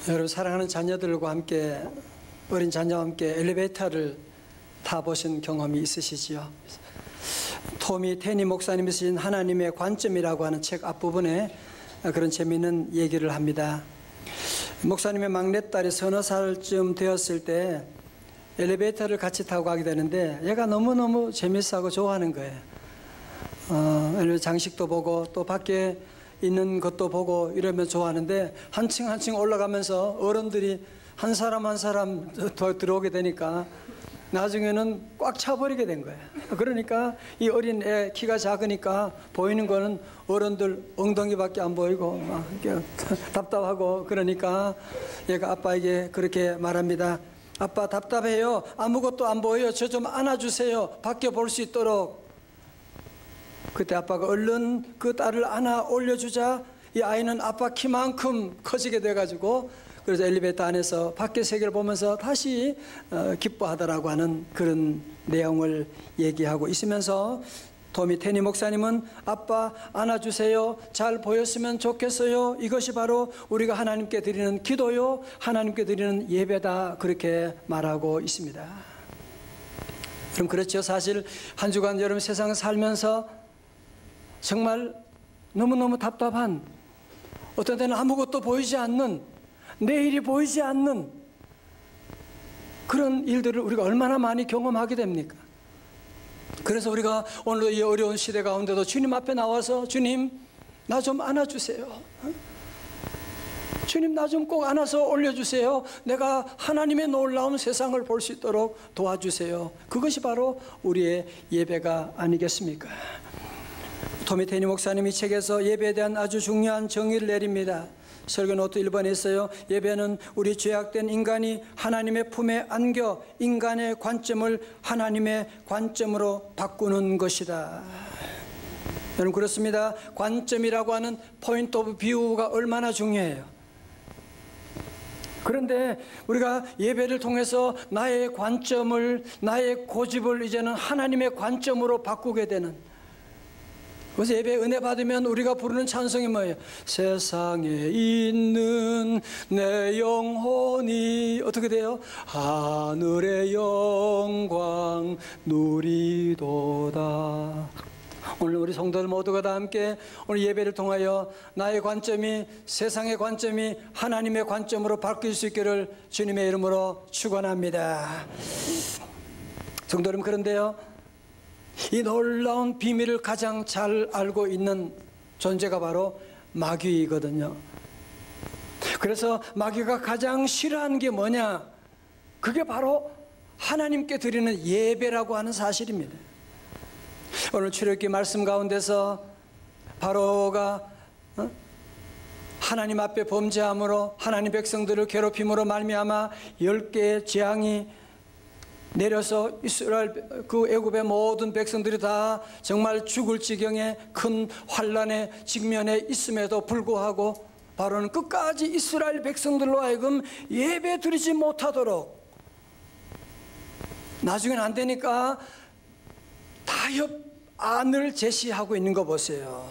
여러분, 사랑하는 자녀들과 함께, 어린 자녀와 함께 엘리베이터를 타보신 경험이 있으시지요? 토미 테니 목사님이 쓰신 하나님의 관점이라고 하는 책 앞부분에 그런 재미있는 얘기를 합니다. 목사님의 막내딸이 서너 살쯤 되었을 때 엘리베이터를 같이 타고 가게 되는데 얘가 너무너무 재밌어하고 좋아하는 거예요. 장식도 보고 또 밖에 있는 것도 보고 이러면 좋아하는데 한층 한층 올라가면서 어른들이 한 사람 한 사람 더 들어오게 되니까 나중에는 꽉 차버리게 된 거예요. 그러니까 이 어린 애 키가 작으니까 보이는 거는 어른들 엉덩이밖에 안 보이고 막 답답하고, 그러니까 얘가 아빠에게 그렇게 말합니다. 아빠, 답답해요. 아무것도 안 보여요. 저 좀 안아주세요. 밖에 볼 수 있도록. 그때 아빠가 얼른 그 딸을 안아 올려주자 이 아이는 아빠 키만큼 커지게 돼가지고, 그래서 엘리베이터 안에서 밖의 세계를 보면서 다시 기뻐하더라고 하는 그런 내용을 얘기하고 있으면서, 토미 테니 목사님은 아빠 안아주세요. 잘 보였으면 좋겠어요. 이것이 바로 우리가 하나님께 드리는 기도요, 하나님께 드리는 예배다, 그렇게 말하고 있습니다. 그럼 그렇죠. 사실 한 주간 여러분 세상을 살면서 정말 너무너무 답답한, 어떤 때는 아무것도 보이지 않는, 내일이 보이지 않는 그런 일들을 우리가 얼마나 많이 경험하게 됩니까? 그래서 우리가 오늘 이 어려운 시대 가운데도 주님 앞에 나와서 주님, 나 좀 안아주세요. 주님, 나 좀 꼭 안아서 올려주세요. 내가 하나님의 놀라운 세상을 볼 수 있도록 도와주세요. 그것이 바로 우리의 예배가 아니겠습니까? 토미 테니 목사님이 책에서 예배에 대한 아주 중요한 정의를 내립니다. 설교 노트 1번에 있어요. 예배는 우리 죄악된 인간이 하나님의 품에 안겨 인간의 관점을 하나님의 관점으로 바꾸는 것이다. 여러분, 그렇습니다. 관점이라고 하는 포인트 오브 뷰가 얼마나 중요해요. 그런데 우리가 예배를 통해서 나의 관점을, 나의 고집을 이제는 하나님의 관점으로 바꾸게 되는, 그래서 예배 은혜 받으면 우리가 부르는 찬송이 뭐예요? 세상에 있는 내 영혼이 어떻게 돼요? 하늘의 영광 누리도다. 오늘 우리 성도들 모두가 다 함께 오늘 예배를 통하여 나의 관점이, 세상의 관점이 하나님의 관점으로 바뀔 수 있기를 주님의 이름으로 축원합니다. 성도 여러분, 그런데요, 이 놀라운 비밀을 가장 잘 알고 있는 존재가 바로 마귀이거든요. 그래서 마귀가 가장 싫어하는 게 뭐냐? 그게 바로 하나님께 드리는 예배라고 하는 사실입니다. 오늘 출애굽기 말씀 가운데서 바로가 하나님 앞에 범죄함으로, 하나님 백성들을 괴롭힘으로 말미암아 10개의 재앙이 내려서 이스라엘, 그 애굽의 모든 백성들이 다 정말 죽을 지경에 큰 환난의 직면에 있음에도 불구하고 바로는 끝까지 이스라엘 백성들로 하여금 예배 드리지 못하도록, 나중엔 안 되니까 타협안을 제시하고 있는 거 보세요.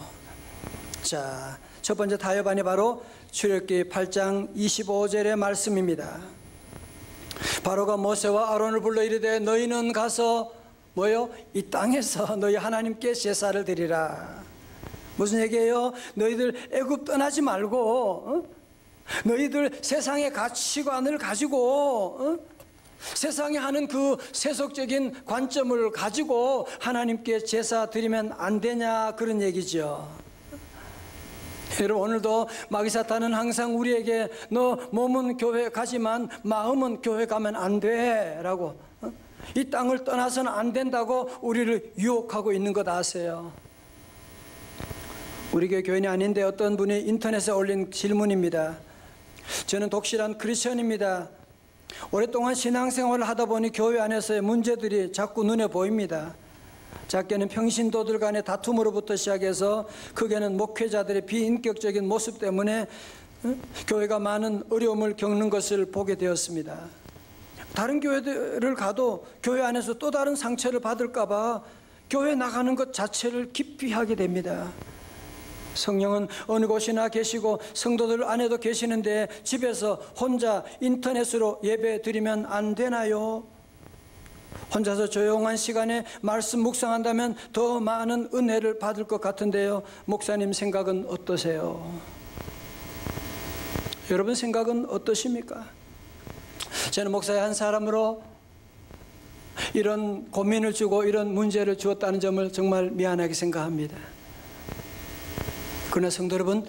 자, 첫 번째 타협안이 바로 출애굽기 8장 25절의 말씀입니다. 바로가 모세와 아론을 불러 이르되 너희는 가서 뭐요? 이 땅에서 너희 하나님께 제사를 드리라. 무슨 얘기예요? 너희들 애굽 떠나지 말고, 너희들 세상의 가치관을 가지고, 세상에 하는 그 세속적인 관점을 가지고 하나님께 제사 드리면 안 되냐, 그런 얘기죠. 여러분, 오늘도 마귀 사탄은 항상 우리에게 너 몸은 교회 가지만 마음은 교회 가면 안 돼 라고, 이 땅을 떠나서는 안 된다고 우리를 유혹하고 있는 것 아세요? 우리 교회 교인이 아닌데 어떤 분이 인터넷에 올린 질문입니다. 저는 독실한 크리스천입니다. 오랫동안 신앙생활을 하다 보니 교회 안에서의 문제들이 자꾸 눈에 보입니다. 작게는 평신도들 간의 다툼으로부터 시작해서 크게는 목회자들의 비인격적인 모습 때문에 교회가 많은 어려움을 겪는 것을 보게 되었습니다. 다른 교회들을 가도 교회 안에서 또 다른 상처를 받을까 봐 교회 나가는 것 자체를 기피하게 됩니다. 성령은 어느 곳이나 계시고 성도들 안에도 계시는데 집에서 혼자 인터넷으로 예배 드리면 안 되나요? 혼자서 조용한 시간에 말씀 묵상한다면 더 많은 은혜를 받을 것 같은데요. 목사님 생각은 어떠세요? 여러분 생각은 어떠십니까? 저는 목사의 한 사람으로 이런 고민을 주고 이런 문제를 주었다는 점을 정말 미안하게 생각합니다. 그러나 성도 여러분,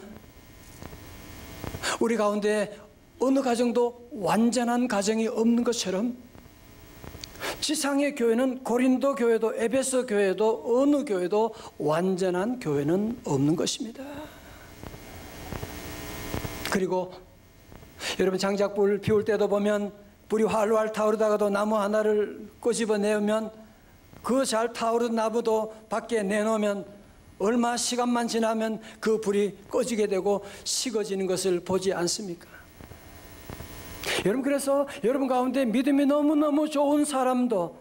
우리 가운데 어느 가정도 완전한 가정이 없는 것처럼 지상의 교회는 고린도 교회도 에베소 교회도 어느 교회도 완전한 교회는 없는 것입니다. 그리고 여러분 장작불 피울 때도 보면 불이 활활 타오르다가도 나무 하나를 끄집어내면 그 잘 타오른 나무도 밖에 내놓으면 얼마 시간만 지나면 그 불이 꺼지게 되고 식어지는 것을 보지 않습니까? 여러분, 그래서 여러분 가운데 믿음이 너무너무 좋은 사람도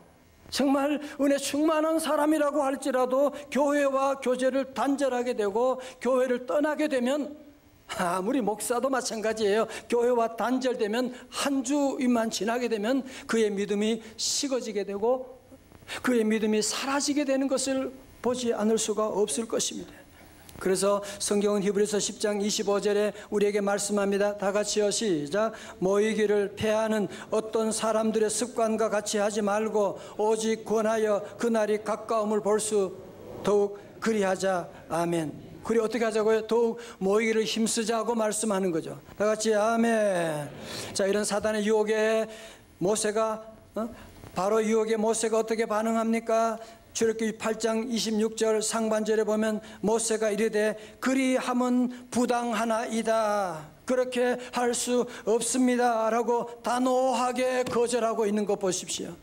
정말 은혜 충만한 사람이라고 할지라도 교회와 교제를 단절하게 되고 교회를 떠나게 되면, 아무리 목사도 마찬가지예요. 교회와 단절되면 한 주만 지나게 되면 그의 믿음이 식어지게 되고 그의 믿음이 사라지게 되는 것을 보지 않을 수가 없을 것입니다. 그래서 성경은 히브리서 10장 25절에 우리에게 말씀합니다. 다 같이요, 시작. 모이기를 패하는 어떤 사람들의 습관과 같이 하지 말고 오직 권하여 그날이 가까움을 볼 수 더욱 그리하자. 아멘. 그리 어떻게 하자고요? 더욱 모이기를 힘쓰자고 말씀하는 거죠. 다 같이 아멘. 자, 이런 사단의 유혹에 모세가 바로 유혹에 모세가 어떻게 반응합니까? 출애굽기 8장 26절 상반절에 보면 모세가 이르되 그리함은 부당하나이다, 그렇게 할 수 없습니다 라고 단호하게 거절하고 있는 거 보십시오.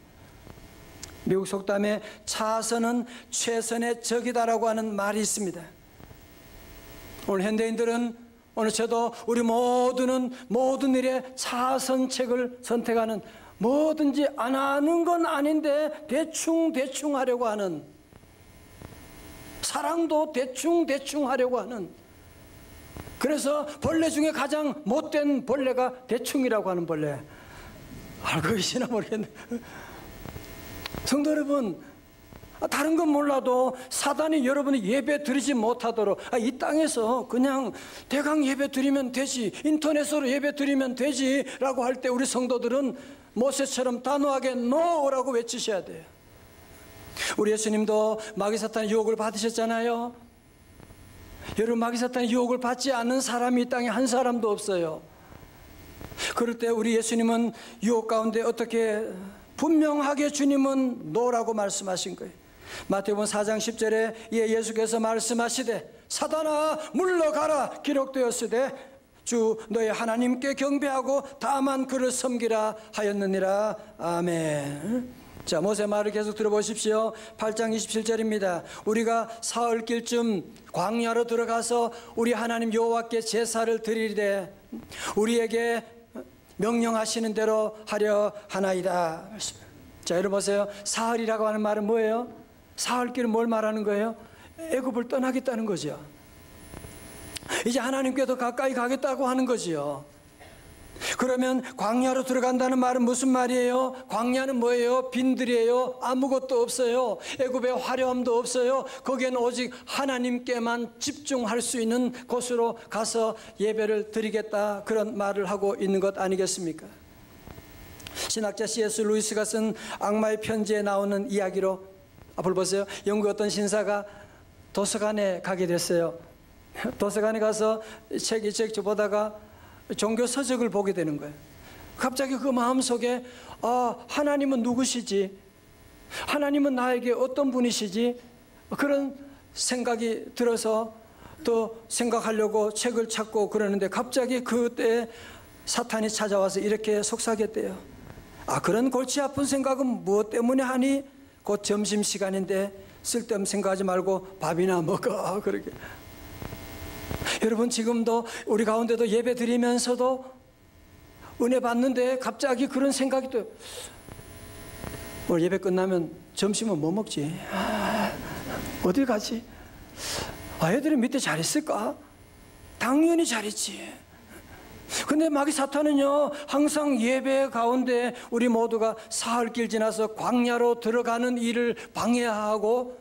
미국 속담에 차선은 최선의 적이다라고 하는 말이 있습니다. 오늘 현대인들은, 오늘 저도 우리 모두는 모든 일에 차선책을 선택하는, 뭐든지 안 하는 건 아닌데 대충 하려고 하는, 사랑도 대충 하려고 하는, 그래서 벌레 중에 가장 못된 벌레가 대충이라고 하는 벌레. 알고 계시나 모르겠네. 성도 여러분, 다른 건 몰라도 사단이 여러분이 예배 드리지 못하도록, 이 땅에서 그냥 대강 예배 드리면 되지, 인터넷으로 예배 드리면 되지 라고 할 때 우리 성도들은 모세처럼 단호하게 노라고 외치셔야 돼요. 우리 예수님도 마귀사탄의 유혹을 받으셨잖아요. 여러분, 마귀사탄의 유혹을 받지 않는 사람이 이 땅에 한 사람도 없어요. 그럴 때 우리 예수님은 유혹 가운데 어떻게 분명하게 주님은 노라고 말씀하신 거예요. 마태복음 4장 10절에 예수께서 말씀하시되 사단아 물러가라, 기록되었으되 주 너의 하나님께 경배하고 다만 그를 섬기라 하였느니라. 아멘. 자, 모세 말을 계속 들어보십시오. 8장 27절입니다. 우리가 사흘길쯤 광야로 들어가서 우리 하나님 여호와께 제사를 드리되 우리에게 명령하시는 대로 하려 하나이다. 자, 여러분 보세요. 사흘이라고 하는 말은 뭐예요? 사흘길은 뭘 말하는 거예요? 애굽을 떠나겠다는 거죠. 이제 하나님께 더 가까이 가겠다고 하는 거지요. 그러면 광야로 들어간다는 말은 무슨 말이에요? 광야는 뭐예요? 빈들이에요. 아무것도 없어요. 애굽에 화려함도 없어요. 거기에는 오직 하나님께만 집중할 수 있는 곳으로 가서 예배를 드리겠다, 그런 말을 하고 있는 것 아니겠습니까? 신학자 C.S. 루이스가 쓴 악마의 편지에 나오는 이야기로, 앞을 보세요. 영국 어떤 신사가 도서관에 가게 됐어요. 도서관에 가서 책 보다가 종교 서적을 보게 되는 거예요. 갑자기 그 마음속에 하나님은 누구시지? 하나님은 나에게 어떤 분이시지? 그런 생각이 들어서 또 생각하려고 책을 찾고 그러는데 갑자기 그때 사탄이 찾아와서 이렇게 속삭였대요. 그런 골치 아픈 생각은 무엇 때문에 하니? 곧 점심시간인데 쓸데없는 생각하지 말고 밥이나 먹어. 그렇게. 여러분, 지금도 우리 가운데도 예배 드리면서도 은혜 받는데 갑자기 그런 생각이 또, 오늘 예배 끝나면 점심은 뭐 먹지? 어디 가지? 애들이 밑에 잘했을까? 당연히 잘했지. 근데 마귀 사탄은요, 항상 예배 가운데 우리 모두가 사흘길 지나서 광야로 들어가는 일을 방해하고,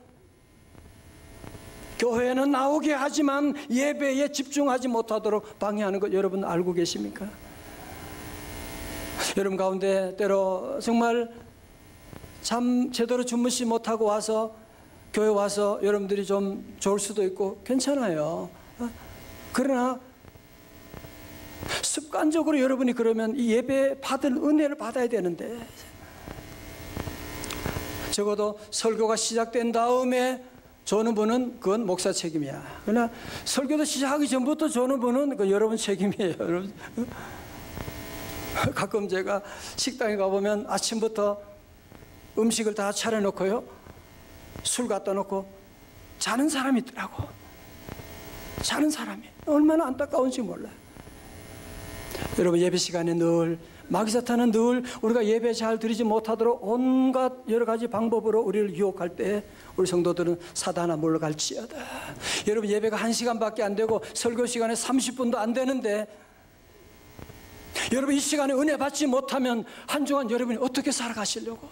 교회는 나오게 하지만 예배에 집중하지 못하도록 방해하는 것 여러분 알고 계십니까? 여러분 가운데 때로 정말 잠 제대로 주무시 못하고 와서 교회 와서 여러분들이 좀 좋을 수도 있고 괜찮아요. 그러나 습관적으로 여러분이 그러면 이 예배 받은 은혜를 받아야 되는데, 적어도 설교가 시작된 다음에 조는 분은 그건 목사 책임이야. 그러나 설교도 시작하기 전부터 조는 분은 그 여러분 책임이에요. 여러분. 가끔 제가 식당에 가보면 아침부터 음식을 다 차려놓고요, 술 갖다 놓고 자는 사람이 있더라고. 자는 사람이 얼마나 안타까운지 몰라요. 여러분, 예배 시간에 늘 마귀 사탄은 늘 우리가 예배 잘 드리지 못하도록 온갖 여러 가지 방법으로 우리를 유혹할 때 우리 성도들은 사단아 물러갈지어다. 여러분, 예배가 1시간밖에 안 되고 설교 시간에 30분도 안 되는데 여러분 이 시간에 은혜 받지 못하면 한 주간 여러분이 어떻게 살아가시려고?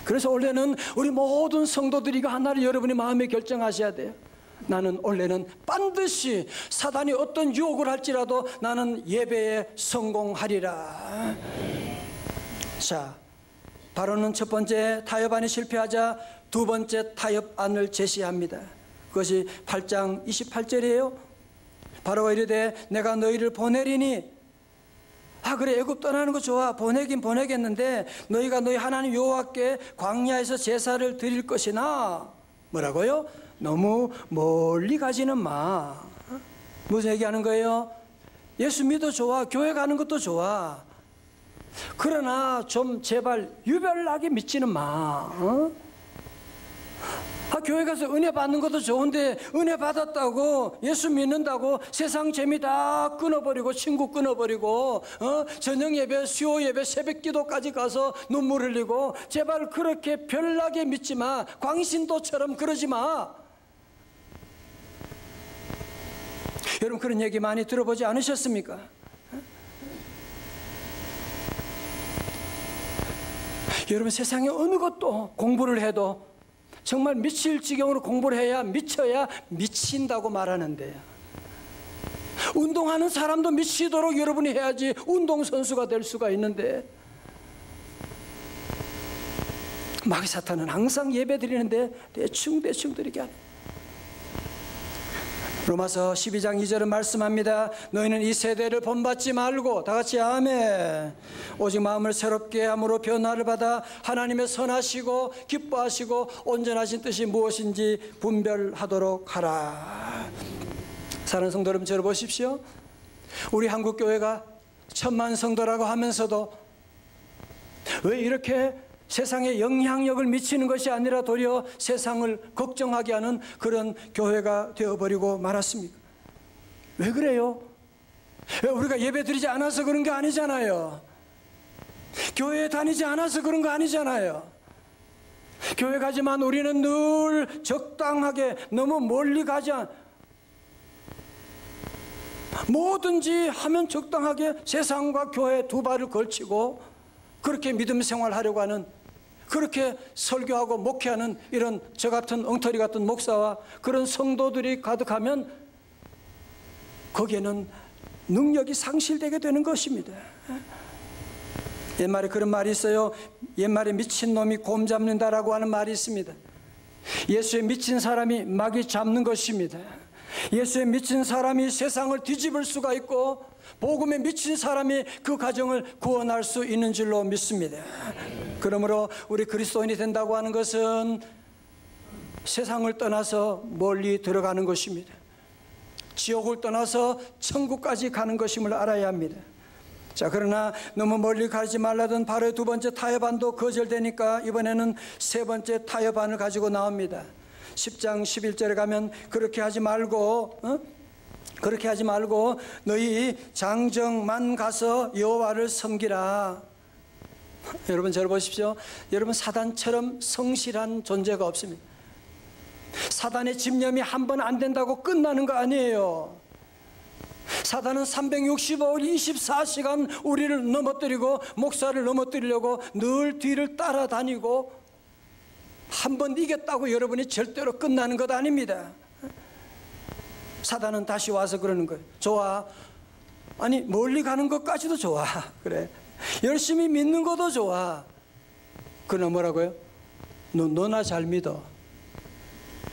그래서 원래는 우리 모든 성도들이 이거 하나를 여러분이 마음에 결정하셔야 돼요. 나는 원래는 반드시 사단이 어떤 유혹을 할지라도 나는 예배에 성공하리라. 자, 바로는 첫 번째 타협안이 실패하자 두 번째 타협안을 제시합니다. 그것이 8장 28절이에요. 바로가 이르되 내가 너희를 보내리니, 그래 애굽 떠나는 거 좋아, 보내긴 보내겠는데 너희가 너희 하나님 여호와께 광야에서 제사를 드릴 것이나, 뭐라고요? 너무 멀리 가지는 마. 무슨 얘기하는 거예요? 예수 믿어 좋아, 교회 가는 것도 좋아, 그러나 좀 제발 유별나게 믿지는 마. 교회 가서 은혜 받는 것도 좋은데 은혜 받았다고 예수 믿는다고 세상 재미 다 끊어버리고 친구 끊어버리고 저녁 예배, 수요 예배, 새벽 기도까지 가서 눈물 흘리고, 제발 그렇게 별나게 믿지 마. 광신도처럼 그러지 마. 여러분 그런 얘기 많이 들어보지 않으셨습니까? 여러분 세상에 어느 것도 공부를 해도 정말 미칠 지경으로 공부를 해야 미쳐야 미친다고 말하는데요. 운동하는 사람도 미치도록 여러분이 해야지 운동선수가 될 수가 있는데, 마귀 사탄은 항상 예배 드리는데 대충 드리게 하는. 로마서 12장 2절은 말씀합니다. 너희는 이 세대를 본받지 말고, 다 같이 아멘. 오직 마음을 새롭게 함으로 변화를 받아 하나님의 선하시고 기뻐하시고 온전하신 뜻이 무엇인지 분별하도록 하라. 사랑하는 성도 여러분, 저를 보십시오. 우리 한국교회가 1000만 성도라고 하면서도 왜 이렇게 세상에 영향력을 미치는 것이 아니라 도리어 세상을 걱정하게 하는 그런 교회가 되어버리고 말았습니까? 왜 그래요? 왜 우리가 예배 드리지 않아서 그런 게 아니잖아요. 교회에 다니지 않아서 그런 거 아니잖아요. 교회 가지만 우리는 늘 적당하게, 너무 멀리 가지 않, 뭐든지 하면 적당하게 세상과 교회 두 발을 걸치고 그렇게 믿음 생활하려고 하는, 그렇게 설교하고 목회하는 이런 저 같은 엉터리 같은 목사와 그런 성도들이 가득하면 거기에는 능력이 상실되게 되는 것입니다. 옛말에 그런 말이 있어요. 옛말에 미친놈이 곰 잡는다라고 하는 말이 있습니다. 예수에 미친 사람이 마귀 잡는 것입니다. 예수에 미친 사람이 세상을 뒤집을 수가 있고 복음에 미친 사람이 그 가정을 구원할 수 있는 줄로 믿습니다. 그러므로 우리 그리스도인이 된다고 하는 것은 세상을 떠나서 멀리 들어가는 것입니다. 지옥을 떠나서 천국까지 가는 것임을 알아야 합니다. 자, 그러나 너무 멀리 가지 말라던 바로의 두 번째 타협안도 거절되니까 이번에는 세 번째 타협안을 가지고 나옵니다. 10장 11절에 가면 그렇게 하지 말고 너희 장정만 가서 여호와를 섬기라. 여러분 저를 보십시오. 여러분 사단처럼 성실한 존재가 없습니다. 사단의 집념이 한 번 안 된다고 끝나는 거 아니에요. 사단은 365일 24시간 우리를 넘어뜨리고 목사를 넘어뜨리려고 늘 뒤를 따라다니고, 한 번 이겼다고 여러분이 절대로 끝나는 것 아닙니다. 사단은 다시 와서 그러는 거예요. 좋아. 아니, 멀리 가는 것까지도 좋아. 그래. 열심히 믿는 것도 좋아. 그러나 뭐라고요? 너나 잘 믿어.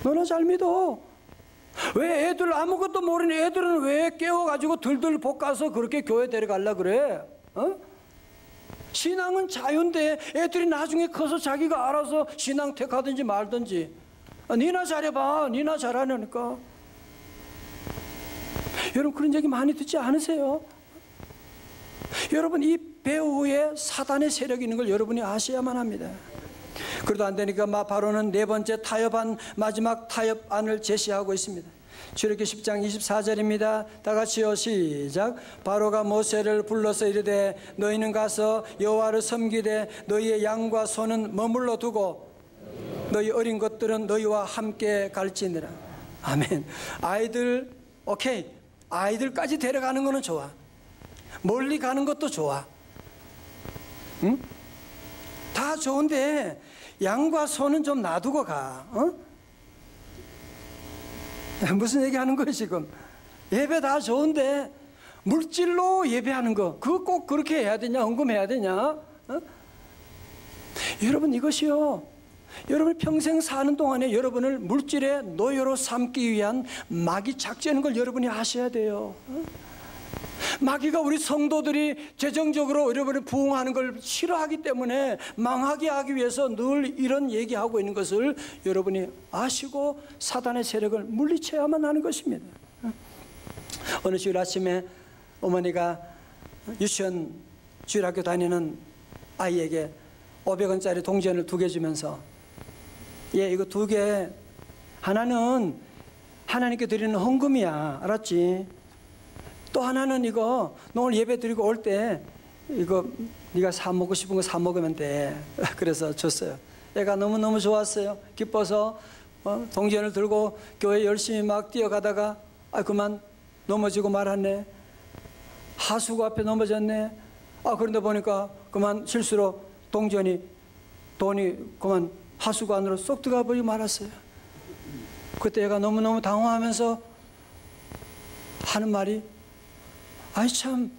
너나 잘 믿어. 왜 애들, 아무것도 모르는 애들은 왜 깨워가지고 들들 볶아서 그렇게 교회 데려가려 그래? 어? 신앙은 자유인데 애들이 나중에 커서 자기가 알아서 신앙 택하든지 말든지. 니나 잘해봐. 니나 잘하려니까. 여러분, 그런 얘기 많이 듣지 않으세요? 여러분, 이 배후에 사단의 세력이 있는 걸 여러분이 아셔야만 합니다. 그래도 안 되니까 바로는 네 번째 타협안, 마지막 타협안을 제시하고 있습니다. 출애굽기 10장 24절입니다. 다 같이요, 시작. 바로가 모세를 불러서 이르되 너희는 가서 여호와를 섬기되 너희의 양과 소는 머물러 두고 너희 어린 것들은 너희와 함께 갈지니라. 아멘. 아이들, 오케이. 아이들까지 데려가는 거는 좋아. 멀리 가는 것도 좋아. 응? 다 좋은데 양과 소는 좀 놔두고 가. 어? 무슨 얘기하는 거예요 지금? 예배 다 좋은데 물질로 예배하는 거, 그거 꼭 그렇게 해야 되냐? 헌금해야 되냐? 어? 여러분, 이것이요, 여러분 평생 사는 동안에 여러분을 물질의 노예로 삼기 위한 마귀 작전인 걸 여러분이 아셔야 돼요. 어? 마귀가 우리 성도들이 재정적으로 여러분이 부흥하는 걸 싫어하기 때문에 망하게 하기 위해서 늘 이런 얘기하고 있는 것을 여러분이 아시고 사단의 세력을 물리쳐야만 하는 것입니다. 어느 주일 아침에 어머니가 유치원 주일학교 다니는 아이에게 500원짜리 동전을 2개 주면서, 얘 이거 2개, 하나는 하나님께 드리는 헌금이야, 알았지? 또 하나는 이거 너 오늘 예배 드리고 올 때 이거 네가 사 먹고 싶은 거 사 먹으면 돼. 그래서 줬어요. 애가 너무너무 좋았어요. 기뻐서 동전을 들고 교회 열심히 막 뛰어가다가 그만 넘어지고 말았네. 하수구 앞에 넘어졌네. 그런데 보니까 그만 실수로 돈이 그만 하수구 안으로 쏙 들어가 버리고 말았어요. 그때 애가 너무너무 당황하면서 하는 말이, 아이 참,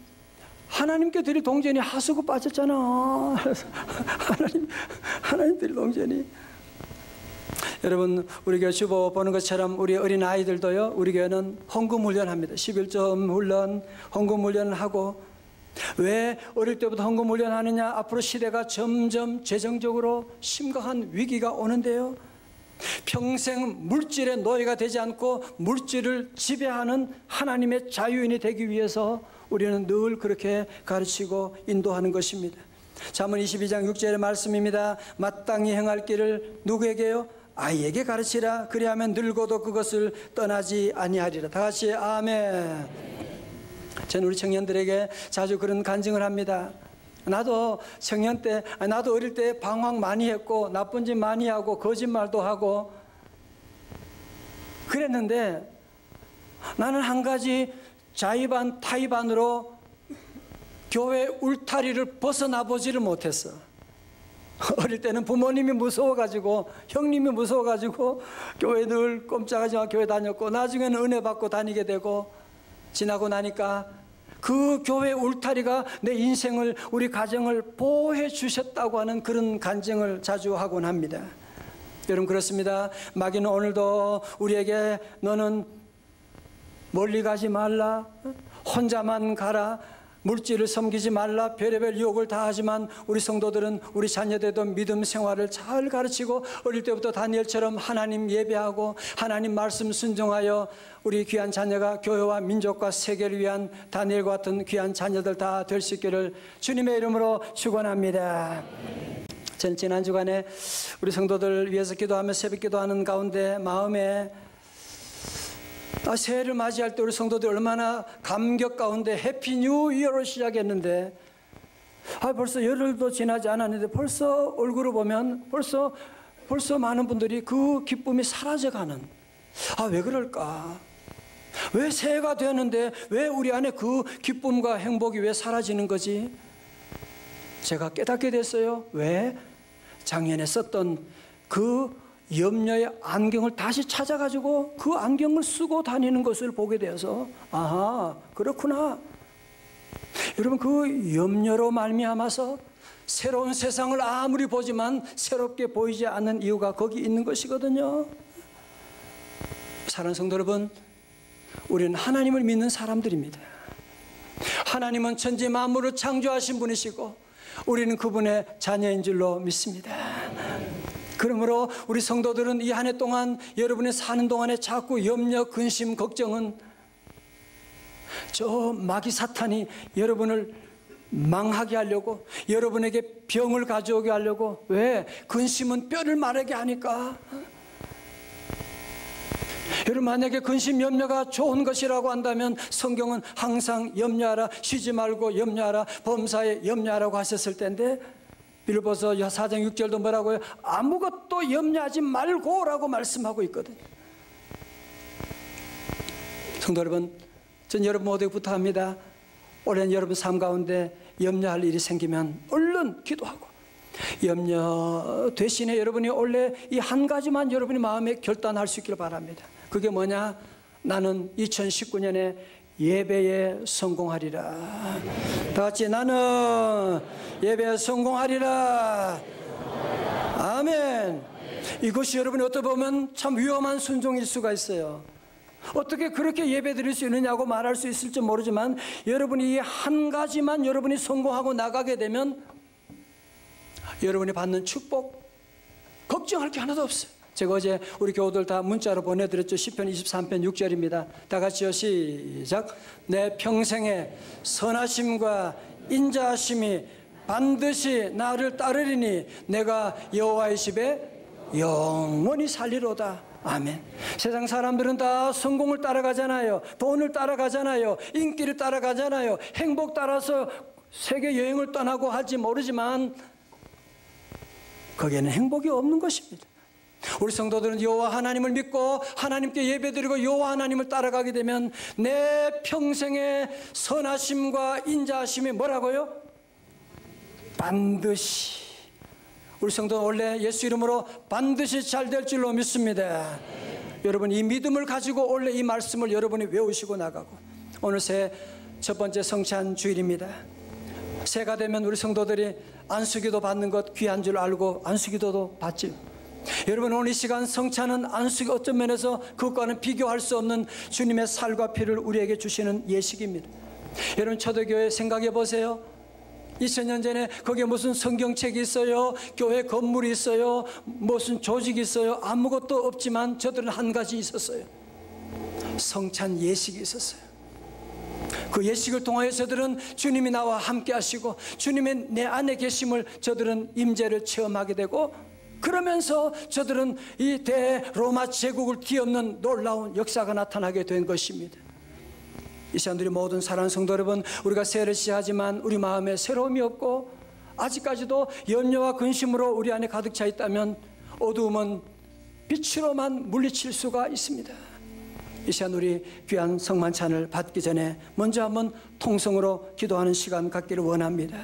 하나님께 드릴 동전이 하수구 빠졌잖아. 하나님 드릴 동전이. 여러분, 우리 교회 주보 보는 것처럼 우리 어린 아이들도요, 우리 교회는 헌금 훈련합니다. 11조 훈련, 헌금 훈련을 하고. 왜 어릴 때부터 헌금 훈련하느냐? 앞으로 시대가 점점 재정적으로 심각한 위기가 오는데요, 평생 물질의 노예가 되지 않고 물질을 지배하는 하나님의 자유인이 되기 위해서 우리는 늘 그렇게 가르치고 인도하는 것입니다. 잠언 22장 6절의 말씀입니다. 마땅히 행할 길을 누구에게요? 아이에게 가르치라. 그리하면 늙어도 그것을 떠나지 아니하리라. 다 같이 아멘. 저는 우리 청년들에게 자주 그런 간증을 합니다. 나도 청년 때, 나도 어릴 때 방황 많이 했고 나쁜 짓 많이 하고 거짓말도 하고 그랬는데, 나는 한 가지 자의반 타의반으로 교회 울타리를 벗어나 보지를 못했어. 어릴 때는 부모님이 무서워가지고, 형님이 무서워가지고 교회 늘 꼼짝하지 않고 교회 다녔고, 나중에는 은혜 받고 다니게 되고, 지나고 나니까 그 교회 울타리가 내 인생을, 우리 가정을 보호해 주셨다고 하는 그런 간증을 자주 하곤 합니다. 여러분, 그렇습니다. 마귀는 오늘도 우리에게 너는 멀리 가지 말라, 혼자만 가라, 물질을 섬기지 말라, 별의별 유혹을 다 하지만 우리 성도들은 우리 자녀들도 믿음 생활을 잘 가르치고 어릴 때부터 다니엘처럼 하나님 예배하고 하나님 말씀 순종하여 우리 귀한 자녀가 교회와 민족과 세계를 위한 다니엘과 같은 귀한 자녀들 다 될 수 있기를 주님의 이름으로 축원합니다. 저는 지난 주간에 우리 성도들 위해서 기도하며 새벽 기도하는 가운데 마음에 새해를 맞이할 때 우리 성도들이 얼마나 감격 가운데 해피 뉴 이어로 시작했는데, 벌써 열흘도 지나지 않았는데 벌써 얼굴을 보면 벌써 벌써 많은 분들이 그 기쁨이 사라져가는, 왜 그럴까? 왜 새해가 되는데 왜 우리 안에 그 기쁨과 행복이 왜 사라지는 거지? 제가 깨닫게 됐어요. 왜? 작년에 썼던 그 염려의 안경을 다시 찾아가지고 그 안경을 쓰고 다니는 것을 보게 되어서, 그렇구나. 여러분, 그 염려로 말미암아서 새로운 세상을 아무리 보지만 새롭게 보이지 않는 이유가 거기 있는 것이거든요. 사랑하는 성도 여러분, 우리는 하나님을 믿는 사람들입니다. 하나님은 천지 만물을 창조하신 분이시고 우리는 그분의 자녀인 줄로 믿습니다. 그러므로 우리 성도들은 이 한 해 동안 여러분이 사는 동안에 자꾸 염려, 근심, 걱정은 저 마귀 사탄이 여러분을 망하게 하려고, 여러분에게 병을 가져오게 하려고. 왜? 근심은 뼈를 마르게 하니까. 여러분, 만약에 근심, 염려가 좋은 것이라고 한다면 성경은 항상 염려하라, 쉬지 말고 염려하라, 범사에 염려하라고 하셨을 텐데, 빌립보서 4장 6절도 뭐라고요? 아무것도 염려하지 말고라고 말씀하고 있거든요. 성도 여러분, 전 여러분 모두에게 부탁합니다. 올해는 여러분 삶 가운데 염려할 일이 생기면 얼른 기도하고, 염려 대신에 여러분이 원래 이 한 가지만 여러분이 마음에 결단할 수 있기를 바랍니다. 그게 뭐냐? 나는 2019년에 예배에 성공하리라. 다 같이, 나는 예배에 성공하리라. 아멘. 이것이 여러분이 어떻게 보면 참 위험한 순종일 수가 있어요. 어떻게 그렇게 예배 드릴 수 있느냐고 말할 수 있을지 모르지만, 여러분이 이 한 가지만 여러분이 성공하고 나가게 되면 여러분이 받는 축복 걱정할 게 하나도 없어요. 제가 어제 우리 교우들 다 문자로 보내드렸죠. 시편 23편 6절입니다. 다 같이요, 시작. 내 평생에 선하심과 인자하심이 반드시 나를 따르리니 내가 여호와의 집에 영원히 살리로다. 아멘. 세상 사람들은 다 성공을 따라가잖아요. 돈을 따라가잖아요. 인기를 따라가잖아요. 행복 따라서 세계 여행을 떠나고 할지 모르지만 거기에는 행복이 없는 것입니다. 우리 성도들은 여호와 하나님을 믿고 하나님께 예배드리고 여호와 하나님을 따라가게 되면 내 평생의 선하심과 인자하심이 뭐라고요? 반드시. 우리 성도는 원래 예수 이름으로 반드시 잘 될 줄로 믿습니다. 여러분, 이 믿음을 가지고 원래 이 말씀을 여러분이 외우시고 나가고, 오늘 새 첫 번째 성찬 주일입니다. 새가 되면 우리 성도들이 안수기도 받는 것 귀한 줄 알고 안수기도도 받지요. 여러분, 오늘 이 시간 성찬은 안수기 어떤 면에서 그것과는 비교할 수 없는 주님의 살과 피를 우리에게 주시는 예식입니다. 여러분, 초대교회 생각해 보세요. 2000년 전에 거기에 무슨 성경책이 있어요? 교회 건물이 있어요? 무슨 조직이 있어요? 아무것도 없지만 저들은 한 가지 있었어요. 성찬 예식이 있었어요. 그 예식을 통하여 저들은 주님이 나와 함께 하시고 주님의 내 안에 계심을 저들은 임재를 체험하게 되고, 그러면서 저들은 이 대로마 제국을 뒤엎는 놀라운 역사가 나타나게 된 것입니다. 이 시간들이 모든 사랑하는 성도 여러분, 우리가 새해를 시작하지만 우리 마음에 새로움이 없고 아직까지도 염려와 근심으로 우리 안에 가득 차 있다면 어두움은 빛으로만 물리칠 수가 있습니다. 이 시간 우리 귀한 성만찬을 받기 전에 먼저 한번 통성으로 기도하는 시간 갖기를 원합니다.